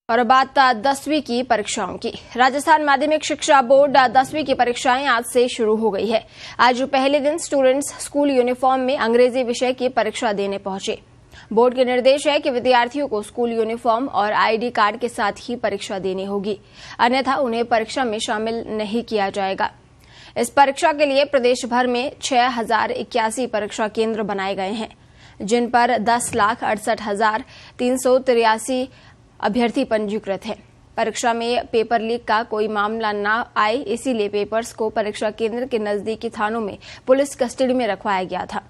और बात 10वीं की परीक्षाओं की। राजस्थान माध्यमिक शिक्षा बोर्ड 10वीं की परीक्षाएं आज से शुरू हो गई है। आज पहले दिन स्टूडेंट्स स्कूल यूनिफॉर्म में अंग्रेजी विषय की परीक्षा देने पहुंचे। बोर्ड के निर्देश है कि विद्यार्थियों को स्कूल यूनिफॉर्म और आईडी कार्ड के साथ ही परीक्षा देनी होगी, अन्यथा उन्हें परीक्षा में शामिल नहीं किया जाएगा। इस परीक्षा के लिए प्रदेश भर में 6081 परीक्षा केंद्र बनाए गए हैं, जिन पर 10,68,383 अभ्यर्थी पंजीकृत हैं। परीक्षा में पेपर लीक का कोई मामला न आए, इसीलिए पेपर्स को परीक्षा केंद्र के नजदीकी थानों में पुलिस कस्टडी में रखवाया गया था।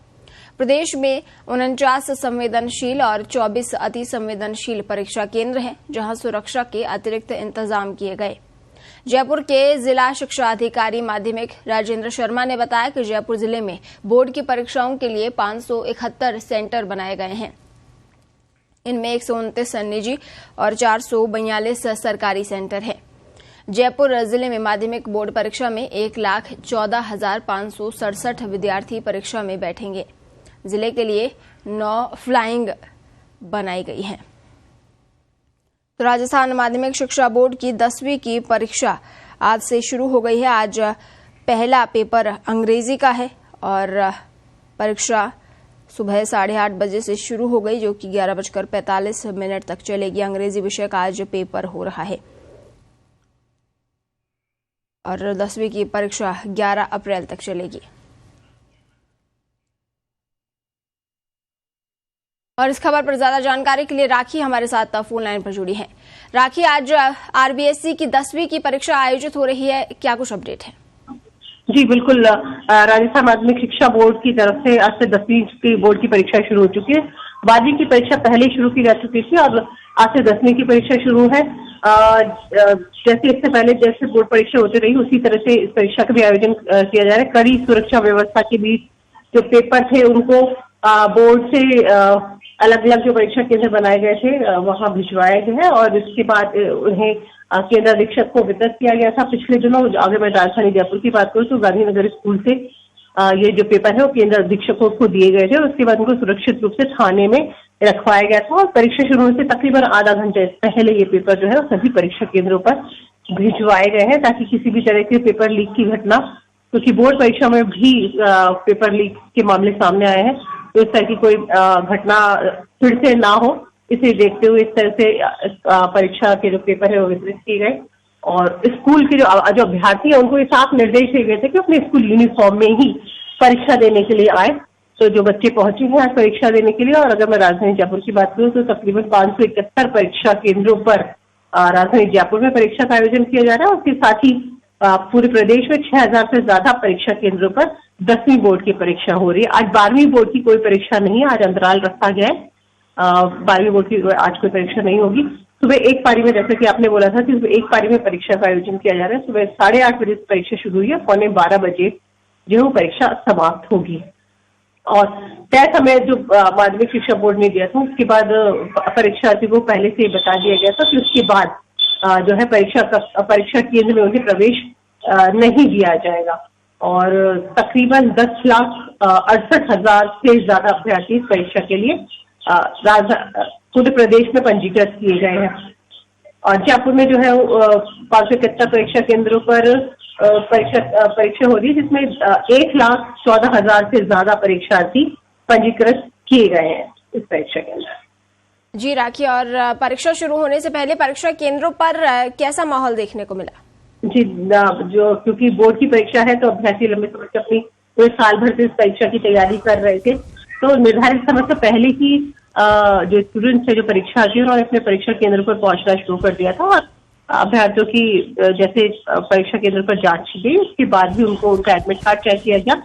प्रदेश में 49 संवेदनशील और 24 अति संवेदनशील परीक्षा केंद्र हैं, जहां सुरक्षा के अतिरिक्त इंतजाम किए गए। जयपुर के जिला शिक्षा अधिकारी माध्यमिक राजेंद्र शर्मा ने बताया कि जयपुर जिले में बोर्ड की परीक्षाओं के लिए 571 सेंटर बनाए गए हैं। इनमें 129 निजी और 442 सरकारी सेंटर हैं। जयपुर जिले में माध्यमिक बोर्ड परीक्षा में 1,14,567 विद्यार्थी परीक्षा में बैठेंगे। जिले के लिए 9 फ्लाइंग बनाई गई हैं। तो राजस्थान माध्यमिक शिक्षा बोर्ड की 10वीं की परीक्षा आज से शुरू हो गई है। आज पहला पेपर अंग्रेजी का है और परीक्षा सुबह 8:30 बजे से शुरू हो गई, जो कि 11:45 तक चलेगी। अंग्रेजी विषय का आज पेपर हो रहा है और 10वीं की परीक्षा 11 अप्रैल तक चलेगी। और इस खबर पर ज्यादा जानकारी के लिए राखी हमारे साथ फोन लाइन पर जुड़ी है। राखी, आज आरबीएससी की 10वीं की परीक्षा आयोजित हो रही है, क्या कुछ अपडेट है? जी बिल्कुल, राजस्थान माध्यमिक शिक्षा बोर्ड की तरफ से आज से 10वीं की बोर्ड की परीक्षा शुरू हो चुकी है। 12वीं की परीक्षा पहले शुरू की जा चुकी थी और आज से 10वीं की परीक्षा शुरू है। जैसे इससे पहले जैसे बोर्ड परीक्षा होती रही, उसी तरह से इस परीक्षा का भी आयोजन किया जा रहा है। कड़ी सुरक्षा व्यवस्था के बीच जो पेपर थे उनको बोर्ड से अलग अलग जो परीक्षा केंद्र बनाए गए थे वहां भिजवाए गए हैं और इसके बाद उन्हें केंद्र अधीक्षक को वितरित किया गया था। पिछले दिनों अगर मैं राजधानी जयपुर की बात करूं तो गांधीनगर स्कूल से ये जो पेपर है वो केंद्र अधीक्षकों को दिए गए थे और उसके बाद उनको सुरक्षित रूप से थाने में रखवाया गया था और परीक्षा शुरू होने से तकरीबन आधा घंटे पहले ये पेपर जो है सभी परीक्षा केंद्रों पर भिजवाए गए हैं, ताकि किसी भी तरह के पेपर लीक की घटना, क्योंकि बोर्ड परीक्षा में भी पेपर लीक के मामले सामने आए हैं, तो इस तरह की कोई घटना फिर से ना हो, इसे देखते हुए इस तरह से परीक्षा के जो पेपर है वो वितरित किए गए। और स्कूल के जो अभ्यर्थी है उनको ये साफ निर्देश दिए गए थे कि अपने स्कूल यूनिफॉर्म में ही परीक्षा देने के लिए आए। तो जो बच्चे पहुंचे हैं आज परीक्षा देने के लिए, और अगर मैं राजधानी जयपुर की बात करूं तो तकरीबन 571 परीक्षा केंद्रों पर राजधानी जयपुर में परीक्षा का आयोजन किया जा रहा है। उसके साथ ही पूरे प्रदेश में 6000 से ज्यादा परीक्षा केंद्रों पर 10वीं बोर्ड की परीक्षा हो रही है। आज 12वीं बोर्ड की कोई परीक्षा नहीं है, आज अंतराल रखा गया है। 12वीं बोर्ड की आज कोई परीक्षा नहीं होगी। सुबह एक पारी में, जैसे कि आपने बोला था कि सुबह एक पारी में परीक्षा का आयोजन किया जा रहा है। सुबह 8:30 बजे से परीक्षा शुरू हुई है, 11:15 बजे जो परीक्षा समाप्त होगी। और तय समय जो माध्यमिक शिक्षा बोर्ड ने दिया था उसके बाद परीक्षार्थी को पहले से बता दिया गया था कि उसके बाद जो है परीक्षा केंद्र में उन्हें प्रवेश नहीं दिया जाएगा। और तकरीबन 10,68,000 से ज्यादा अभ्यर्थी इस परीक्षा के लिए पूरे प्रदेश में पंजीकृत किए गए हैं। और जयपुर में जो है 571 परीक्षा केंद्रों पर परीक्षा हो रही है, जिसमें 1,14,000 से ज्यादा परीक्षार्थी पंजीकृत किए गए हैं इस परीक्षा के अंदर। जी राखी, और परीक्षा शुरू होने से पहले परीक्षा केंद्रों पर कैसा माहौल देखने को मिला? जी, जो क्योंकि बोर्ड की परीक्षा है तो अभ्यर्थी लंबे समय से अपनी पूरे साल भर से इस परीक्षा की तैयारी कर रहे थे, तो निर्धारित समय से पहले ही जो स्टूडेंट्स है, जो परीक्षार्थी हैं, उन्होंने अपने परीक्षा केंद्र पर पहुंचना शुरू कर दिया था। और अभ्यर्थियों की जैसे परीक्षा केंद्र पर जांच की गई, उसके बाद भी उनका एडमिट कार्ड चेक किया गया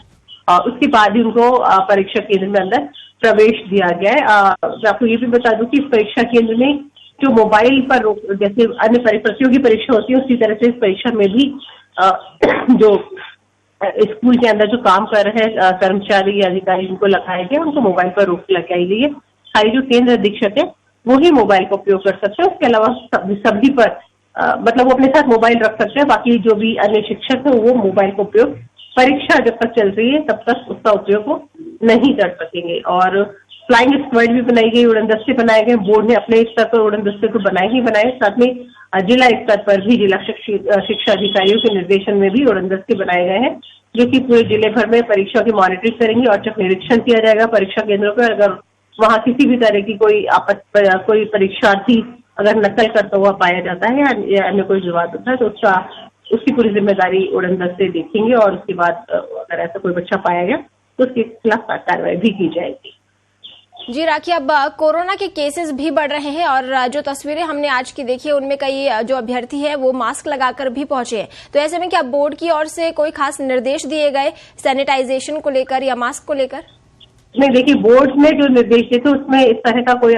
और उसके बाद ही उनको परीक्षा केंद्र में अंदर प्रवेश दिया गया है। मैं आपको ये भी बता दूं कि इस परीक्षा केंद्र में जो मोबाइल पर जैसे अन्य प्रतियोगी परीक्षा होती है, उसी तरह से इस परीक्षा में भी जो स्कूल के अंदर जो काम कर रहे हैं कर्मचारी या अधिकारी उनको लगाए गए, उनको मोबाइल पर रोक लगाई गई है। खाली जो केंद्र अधीक्षक है वो ही मोबाइल का उपयोग कर सकते हैं, उसके अलावा सभी पर मतलब वो अपने साथ मोबाइल रख सकते हैं। बाकी जो भी अन्य शिक्षक है वो मोबाइल का उपयोग परीक्षा जब तक चल रही है तब तक उसका उपयोग वो नहीं कर सकेंगे। और फ्लाइंग स्क्वाड भी बनाई गई, उड़न दस्ते बनाए गए। बोर्ड ने अपने स्तर पर उड़न दस्ते तो बनाए ही बनाए, साथ में जिला स्तर पर भी जिला शिक्षा अधिकारियों के निर्देशन में भी उड़न दस्ते बनाए गए हैं, जो कि पूरे जिले भर में परीक्षा की मॉनिटरिंग करेंगे और जब निरीक्षण किया जाएगा परीक्षा केंद्रों पर, अगर वहां किसी भी तरह की कोई परीक्षार्थी अगर नकल करता हुआ पाया जाता है या अन्य कोई विवाद होता है तो उसकी पूरी जिम्मेदारी उड़न दस्ते देखेंगे और उसके बाद अगर ऐसा कोई बच्चा पाया गया तो उसके खिलाफ कार्रवाई भी की जाएगी। जी राखी, अब कोरोना के केसेस भी बढ़ रहे हैं और जो तस्वीरें हमने आज की देखी है उनमें कई जो अभ्यर्थी हैं वो मास्क लगाकर भी पहुंचे हैं, तो ऐसे में क्या बोर्ड की ओर से कोई खास निर्देश दिए गए सैनिटाइजेशन को लेकर या मास्क को लेकर? नहीं, देखिए बोर्ड ने जो निर्देश दिए थे उसमें इस तरह का कोई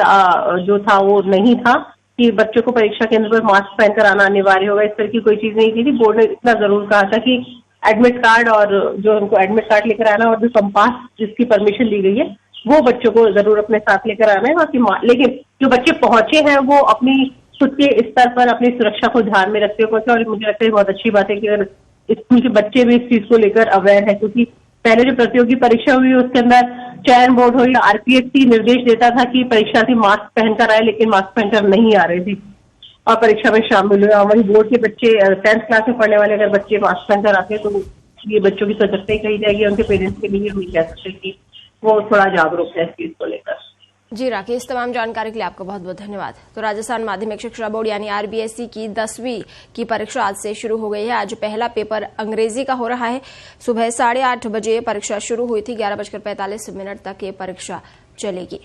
जो था वो नहीं था कि बच्चों को परीक्षा केंद्र पर मास्क पहनकर आना अनिवार्य होगा, इस तरह की कोई चीज नहीं थी। बोर्ड ने इतना जरूर कहा था कि एडमिट कार्ड और जो उनको एडमिट कार्ड लेकर आना और जो कंपास जिसकी परमिशन दी गई है वो बच्चों को जरूर अपने साथ लेकर आना है। बाकी लेकिन जो बच्चे पहुंचे हैं वो अपनी खुद के स्तर पर अपनी सुरक्षा को ध्यान में रखते हुए पहुंचे और मुझे लगता है बहुत अच्छी बात है कि अगर स्कूल के बच्चे भी इस चीज को लेकर अवेयर है, क्योंकि पहले जो प्रतियोगी परीक्षा हुई उसके अंदर चयन बोर्ड हो या आरपीएससी निर्देश देता था कि परीक्षार्थी मास्क पहनकर आए, लेकिन मास्क पहनकर नहीं आ रहे थे और परीक्षा में शामिल हुए। वही बोर्ड के बच्चे 10th क्लास में पढ़ने वाले अगर बच्चे मास्क पहनकर आते हैं तो ये बच्चों की सतर्कता ही कही जाएगी। उनके पेरेंट्स के लिए हम कह सकते हैं कि वो थोड़ा जागरूक है इस चीज को लेकर। जी राखी, इस तमाम जानकारी के लिए आपका बहुत बहुत धन्यवाद। तो राजस्थान माध्यमिक शिक्षा बोर्ड यानी आरबीएसई की 10वीं की परीक्षा आज से शुरू हो गई है। आज पहला पेपर अंग्रेजी का हो रहा है। सुबह 8:30 बजे परीक्षा शुरू हुई थी, 11:45 तक ये परीक्षा चलेगी।